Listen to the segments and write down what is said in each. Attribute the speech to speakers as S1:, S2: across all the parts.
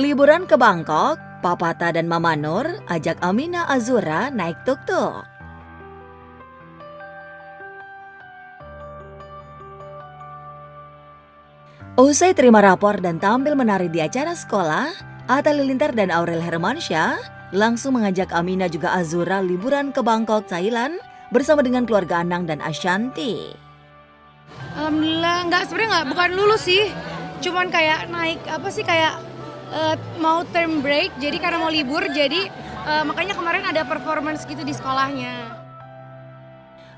S1: Liburan ke Bangkok, Papata dan Mama Nur ajak Amina Azura naik tuk-tuk. Usai terima rapor dan tampil menari di acara sekolah, Atta Halilintar dan Aurel Hermansyah langsung mengajak Amina juga Azura liburan ke Bangkok, Thailand bersama dengan keluarga Anang dan Ashanti.
S2: Alhamdulillah, sebenarnya bukan lulus sih, cuman kayak naik mau term break, jadi karena mau libur, jadi makanya kemarin ada performance gitu di sekolahnya.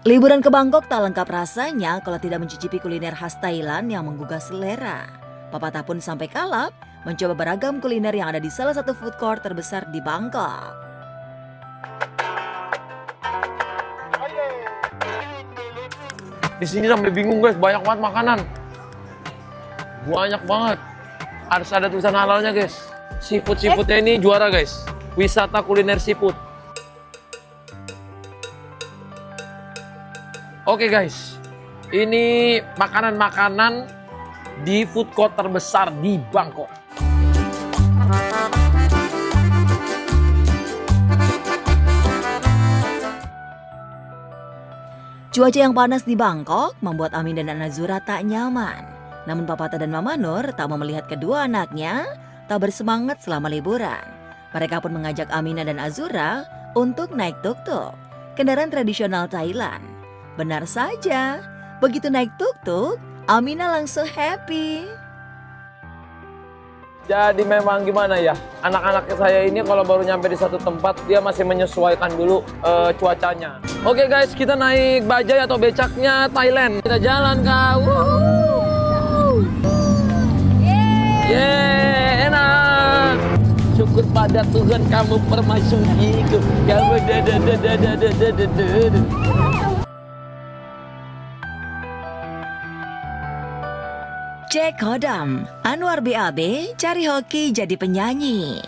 S1: Liburan ke Bangkok tak lengkap rasanya kalau tidak mencicipi kuliner khas Thailand yang menggugah selera. Papata pun sampai kalap mencoba beragam kuliner yang ada di salah satu food court terbesar di Bangkok.
S3: Di sini sampai bingung guys, banyak banget makanan. Banyak banget. Harus ada tulisan halalnya guys. Seafoodnya ini juara guys. Wisata kuliner seafood. Oke guys, ini makanan-makanan di food court terbesar di Bangkok.
S1: Cuaca yang panas di Bangkok membuat Amin dan Azura tak nyaman. Namun Papata dan Mama Nur tak mau melihat kedua anaknya tak bersemangat selama liburan. Mereka pun mengajak Amina dan Azura untuk naik tuk-tuk, kendaraan tradisional Thailand. Benar saja, begitu naik tuk-tuk, Amina langsung happy.
S3: Jadi memang gimana ya, anak-anak saya ini kalau baru nyampe di satu tempat, dia masih menyesuaikan dulu cuacanya. Oke guys, kita naik bajai atau becaknya Thailand. Kita jalan kak. Yeay, enak. Syukur pada Tuhan kamu permasukiku. Kamu
S1: Cek Hodam, Anwar BAB cari hoki jadi penyanyi.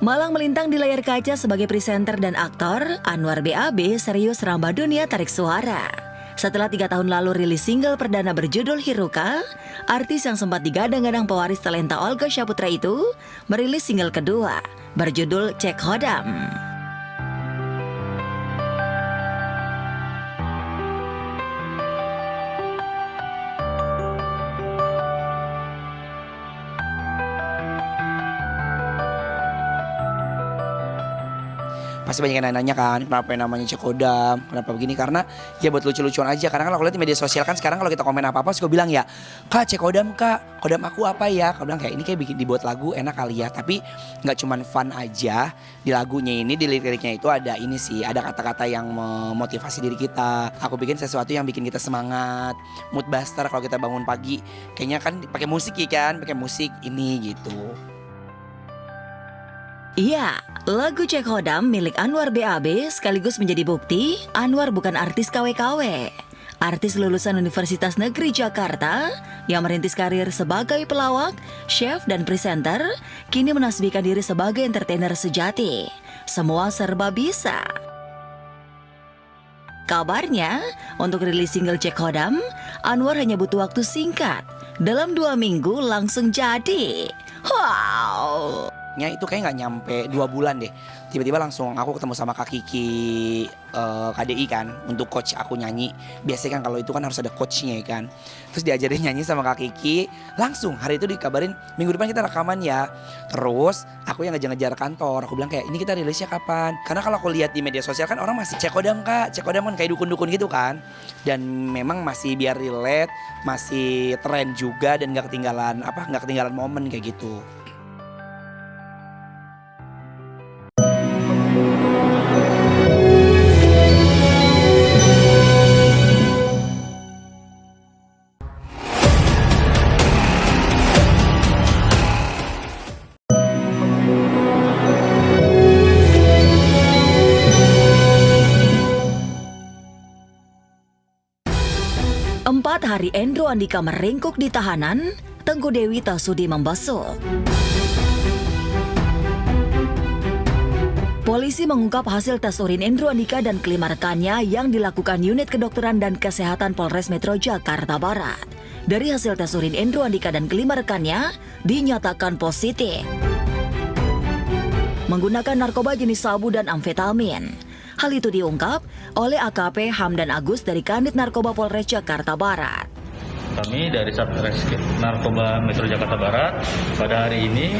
S1: Malang melintang di layar kaca sebagai presenter dan aktor, Anwar BAB serius rambah dunia tarik suara. Setelah 3 tahun lalu rilis single perdana berjudul Hiruka, artis yang sempat digadang-gadang pewaris talenta Olga Syaputra itu merilis single kedua berjudul Cek Hodam.
S4: Pasti banyak yang nanya kan, kenapa yang namanya Cek Hodam, kenapa begini, karena ya buat lucu-lucuan aja. Karena kalau lihat di media sosial kan sekarang kalau kita komen apa-apa suka bilang ya, Kak Cek Hodam kak, Hodam aku apa ya? Kau bilang kayak ini kayak bikin dibuat lagu enak kali ya. Tapi gak cuman fun aja, di lagunya ini, di lirik-liriknya itu ada ini sih, ada kata-kata yang memotivasi diri kita. Aku bikin sesuatu yang bikin kita semangat, mood buster kalau kita bangun pagi. Kayaknya kan pakai musik ya kan, pakai musik ini gitu.
S1: Iya, lagu Cek Hodam milik Anwar BAB sekaligus menjadi bukti Anwar bukan artis KW-KW. Artis lulusan Universitas Negeri Jakarta yang merintis karir sebagai pelawak, chef, dan presenter, kini menasbihkan diri sebagai entertainer sejati. Semua serba bisa. Kabarnya, untuk rilis single Cek Hodam, Anwar hanya butuh waktu singkat. Dalam 2 minggu langsung jadi. Wow!
S4: Itu kayak nggak nyampe 2 bulan deh, tiba-tiba langsung aku ketemu sama Kak Kiki KDI kan untuk coach aku nyanyi. Biasanya kan kalau itu kan harus ada coachnya ya kan, terus diajarin nyanyi sama Kak Kiki. Langsung hari itu dikabarin minggu depan kita rekaman ya. Terus aku yang ngejar-ngejar kantor, aku bilang kayak ini kita rilisnya kapan, karena kalau aku lihat di media sosial kan orang masih Cek Hodam kak, Cek Hodam kan kayak dukun-dukun gitu kan. Dan memang masih biar relate, masih tren juga dan nggak ketinggalan momen kayak gitu.
S1: Empat hari Endro Andika meringkuk di tahanan, Tengku Dewi tak sudi membesuk. Polisi mengungkap hasil tes urin Endro Andika dan kelima rekannya yang dilakukan Unit Kedokteran dan Kesehatan Polres Metro Jakarta Barat. Dari hasil tes urin, Endro, Andika, dan kelima rekannya dinyatakan positif menggunakan narkoba jenis sabu dan amfetamin. Hal itu diungkap oleh AKP Hamdan Agus dari Kanit Narkoba Polres Jakarta Barat.
S5: Kami dari Satreskrim Narkoba Metro Jakarta Barat pada hari ini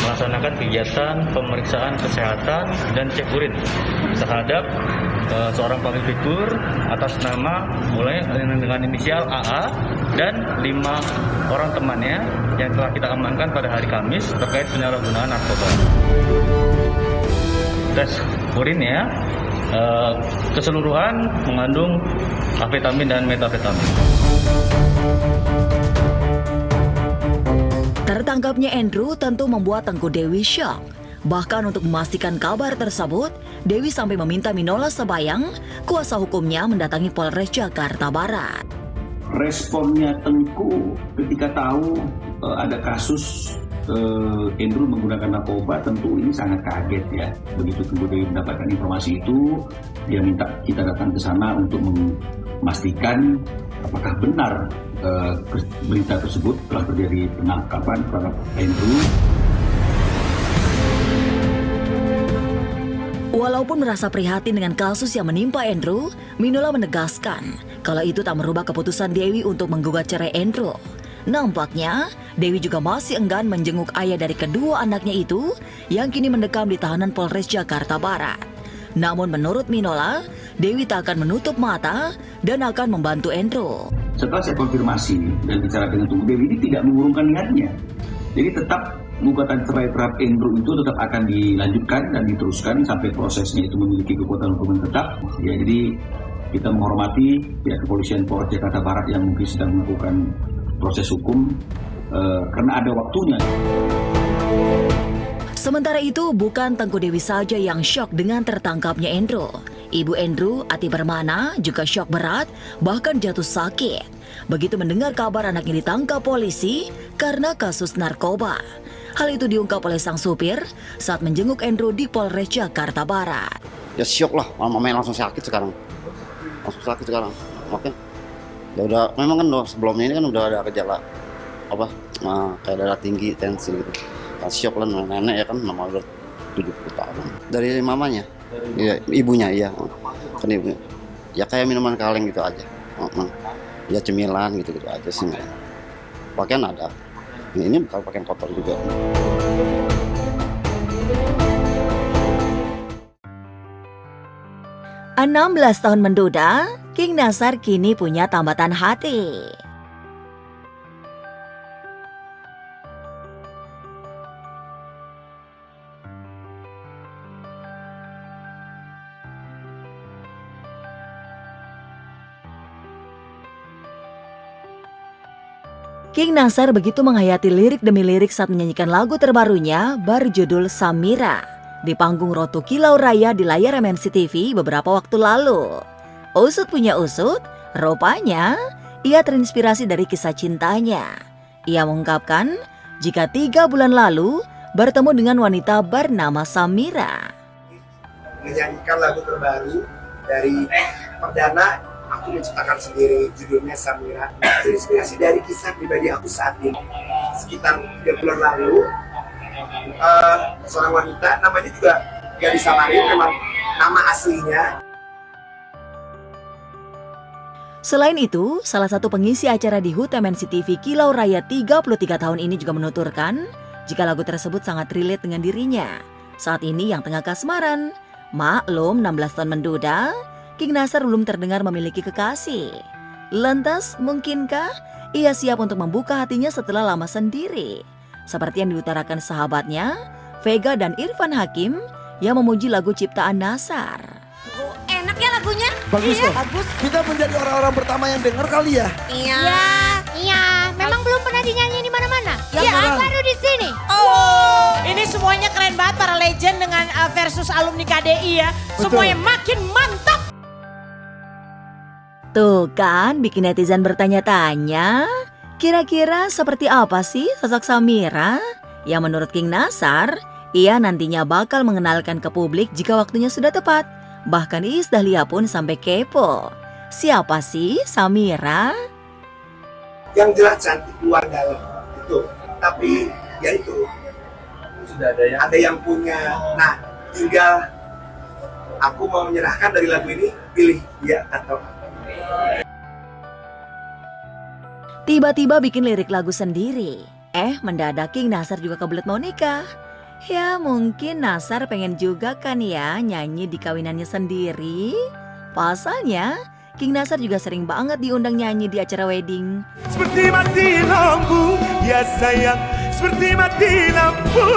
S5: melaksanakan kegiatan pemeriksaan kesehatan dan cek urin terhadap seorang public figure atas nama mulai dengan inisial AA dan 5 orang temannya yang telah kita amankan pada hari Kamis terkait penyalahgunaan narkoba. Tes urinnya keseluruhan mengandung amfetamin dan metafetamin.
S1: Tertangkapnya Andrew tentu membuat Tengku Dewi syok. Bahkan untuk memastikan kabar tersebut, Dewi sampai meminta Minola Sebayang, kuasa hukumnya, mendatangi Polres Jakarta Barat.
S6: Responnya Tengku ketika tahu ada kasus Andrew menggunakan narkoba, tentu ini sangat kaget ya. Begitu Tengku Dewi mendapatkan informasi itu, dia minta kita datang ke sana untuk memastikan apakah benar berita tersebut telah terjadi penangkapan terhadap Andrew.
S1: Walaupun merasa prihatin dengan kasus yang menimpa Andrew, Minola menegaskan kalau itu tak merubah keputusan Dewi untuk menggugat cerai Andrew. Nampaknya, Dewi juga masih enggan menjenguk ayah dari kedua anaknya itu yang kini mendekam di tahanan Polres Jakarta Barat. Namun menurut Minola, Dewi tak akan menutup mata dan akan membantu Andrew.
S6: Setelah saya konfirmasi dan bicara dengan Tengku Dewi, ini tidak mengurungkan niatnya. Jadi tetap gugatan cerai terhadap Andrew itu tetap akan dilanjutkan dan diteruskan sampai prosesnya itu memiliki kekuatan hukum yang tetap. Ya, jadi kita menghormati pihak kepolisian Polres Jakarta Barat yang mungkin sedang melakukan proses hukum karena ada waktunya.
S1: Sementara itu, bukan Tengku Dewi saja yang syok dengan tertangkapnya Andrew. Ibu Andrew, Ati Permana, juga syok berat, bahkan jatuh sakit. Begitu mendengar kabar anaknya ditangkap polisi karena kasus narkoba. Hal itu diungkap oleh sang supir saat menjenguk Andrew di Polres Jakarta Barat.
S7: Ya syok lah, mamanya langsung sakit sekarang. Oke. Ya udah, memang kan sebelumnya ini kan udah ada gejala kayak darah tinggi, tensi gitu. Kan syok lah, nenek ya kan, nama udah 70 tahun. Dari mamanya? Iya, ibunya iya. Kan ibunya. Ya kayak minuman kaleng gitu aja. Ya cemilan gitu aja sih. Pakaian ada. Ini bukan pakaian kotor juga.
S1: Enam 16 tahun menduda, King Nasar kini punya tambatan hati. King Nasar begitu menghayati lirik demi lirik saat menyanyikan lagu terbarunya berjudul Samira di panggung Roto Kilau Raya di layar MNC TV beberapa waktu lalu. Usut punya usut, rupanya ia terinspirasi dari kisah cintanya. Ia mengungkapkan jika 3 bulan lalu bertemu dengan wanita bernama Samira.
S8: Menyanyikan lagu terbaru dari Perdana. Aku menciptakan sendiri, judulnya Samira. Terinspirasi dari kisah pribadi aku saat ini. Sekitar 3 bulan lalu, seorang wanita, namanya juga gak disamarin, memang nama aslinya.
S1: Selain itu, salah satu pengisi acara di HUT MNC TV Kilau Raya 33 tahun ini juga menuturkan jika lagu tersebut sangat relate dengan dirinya. Saat ini yang tengah kasmaran, maklum 16 tahun menduda, King Nasar belum terdengar memiliki kekasih. Lantas, mungkinkah ia siap untuk membuka hatinya setelah lama sendiri? Seperti yang diutarakan sahabatnya, Vega dan Irfan Hakim yang memuji lagu ciptaan Nasar.
S2: Enak ya lagunya?
S9: Bagus
S2: iya,
S9: loh.
S2: bagus.
S9: Kita menjadi orang-orang pertama yang dengar kali ya.
S10: Iya. Memang belum pernah dinyanyi di mana-mana.
S9: Iya,
S10: baru di sini.
S11: Oh, ini semuanya keren banget para legend dengan versus alumni KDI ya.
S9: Betul.
S11: Semuanya makin mantap.
S1: Tuh kan, bikin netizen bertanya-tanya, kira-kira seperti apa sih sosok Samira? Yang menurut King Nasar, ia nantinya bakal mengenalkan ke publik jika waktunya sudah tepat. Bahkan Iis Dahlia pun sampai kepo. Siapa sih Samira?
S8: Yang jelas cantik luar dalam itu. Tapi ya itu
S3: Sudah
S8: ada yang punya. Nah, tinggal aku mau menyerahkan dari lagu ini, pilih dia atau
S1: Tiba-tiba bikin lirik lagu sendiri. Mendadak King Nasar juga kebelet mau nikah. Ya mungkin Nasar pengen juga kan ya nyanyi di kawinannya sendiri. Pasalnya King Nasar juga sering banget diundang nyanyi di acara wedding.
S9: Seperti mati lampu, ya sayang, seperti mati lampu.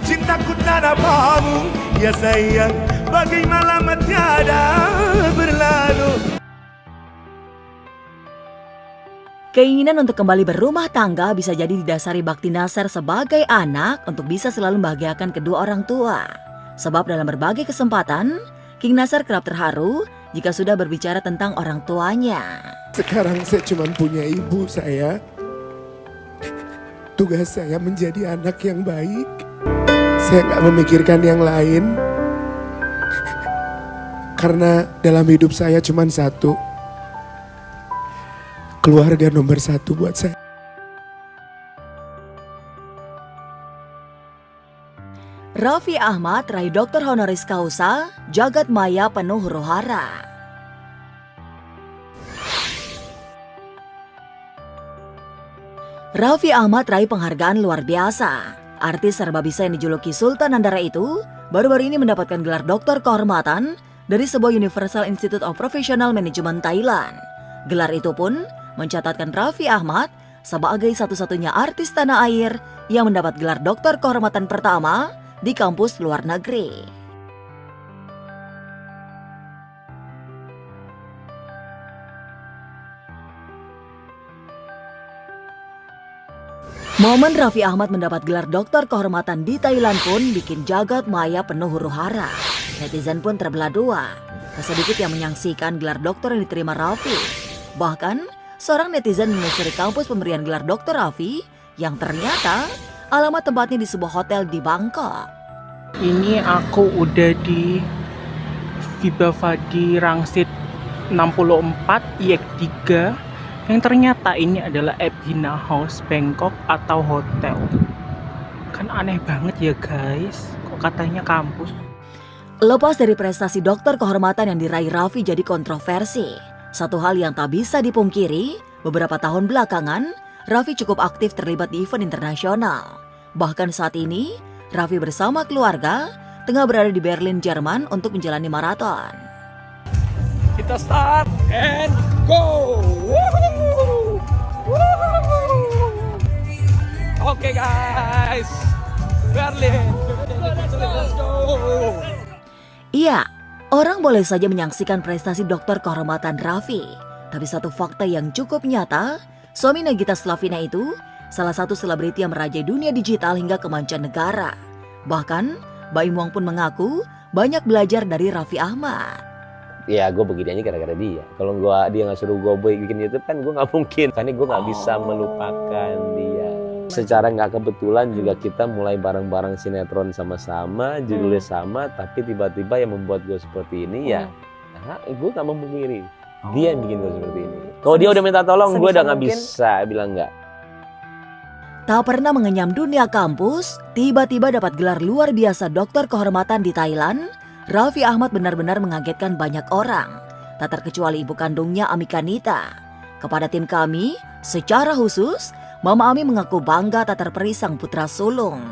S9: Cintaku tak dapamu, ya sayang, bagai malam tiada berlalu.
S1: Keinginan untuk kembali berumah tangga bisa jadi didasari bakti Nasar sebagai anak untuk bisa selalu membahagiakan kedua orang tua. Sebab dalam berbagai kesempatan, King Nasar kerap terharu jika sudah berbicara tentang orang tuanya.
S9: Sekarang saya cuma punya ibu saya. Tugas saya menjadi anak yang baik. Saya nggak memikirkan yang lain. Karena dalam hidup saya cuma satu. Keluarga nomor satu buat saya.
S1: Raffi Ahmad raih Doktor Honoris Causa, Jagat Maya penuh huru-hara. Raffi Ahmad raih penghargaan luar biasa. Artis serba bisa yang dijuluki Sultan Andara itu baru-baru ini mendapatkan gelar doktor kehormatan dari sebuah Universal Institute of Professional Management Thailand. Gelar itu pun mencatatkan Raffi Ahmad sebagai satu-satunya artis tanah air yang mendapat gelar doktor kehormatan pertama di kampus luar negeri. Momen Raffi Ahmad mendapat gelar doktor kehormatan di Thailand pun bikin jagat maya penuh huru-hara. Netizen pun terbelah dua. Tak sedikit yang menyaksikan gelar doktor yang diterima Raffi. Bahkan, seorang netizen menelusuri kampus pemberian gelar doktor Raffi yang ternyata alamat tempatnya di sebuah hotel di Bangkok.
S12: Ini aku udah di Vibhavadi Rangsit 64 IX3 yang ternyata ini adalah Ebhina House Bangkok atau hotel. Kan aneh banget ya guys, kok katanya kampus.
S1: Lepas dari prestasi doktor kehormatan yang diraih Raffi jadi kontroversi, satu hal yang tak bisa dipungkiri, beberapa tahun belakangan Raffi cukup aktif terlibat di event internasional. Bahkan saat ini, Raffi bersama keluarga tengah berada di Berlin, Jerman untuk menjalani maraton.
S3: Kita start and go. Oke guys, Berlin. Let's go.
S1: Iya, orang boleh saja menyaksikan prestasi doktor kehormatan Raffi. Tapi satu fakta yang cukup nyata, suami Nagita Slavina itu salah satu selebriti yang merajai dunia digital hingga ke mancanegara. Bahkan, Baim Wong pun mengaku banyak belajar dari Raffi Ahmad.
S3: Ya gue begini aja gara-gara dia. Kalau dia nggak suruh gue bikin YouTube kan gue nggak mungkin. Karena gue nggak bisa melupakan dia. Secara nggak kebetulan juga kita mulai bareng-bareng sinetron sama-sama, judulnya sama, tapi tiba-tiba yang membuat gue seperti ini ya, gue nggak memungkiri. Dia yang bikin gue seperti ini. Kalau dia udah minta tolong, gue udah nggak bisa bilang nggak.
S1: Tak pernah mengenyam dunia kampus, tiba-tiba dapat gelar luar biasa doktor kehormatan di Thailand. Raffi Ahmad benar-benar mengagetkan banyak orang, tak terkecuali ibu kandungnya Amika Nita. Kepada tim kami, secara khusus, Mama Ami mengaku bangga tak terperi sang putra sulung.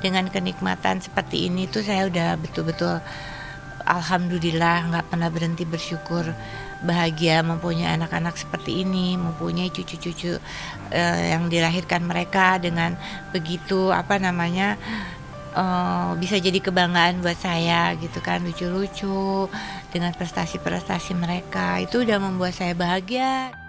S13: Dengan kenikmatan seperti ini tuh saya udah betul-betul alhamdulillah nggak pernah berhenti bersyukur, bahagia mempunyai anak-anak seperti ini, mempunyai cucu-cucu yang dilahirkan mereka dengan begitu bisa jadi kebanggaan buat saya gitu kan, lucu-lucu dengan prestasi-prestasi mereka itu udah membuat saya bahagia.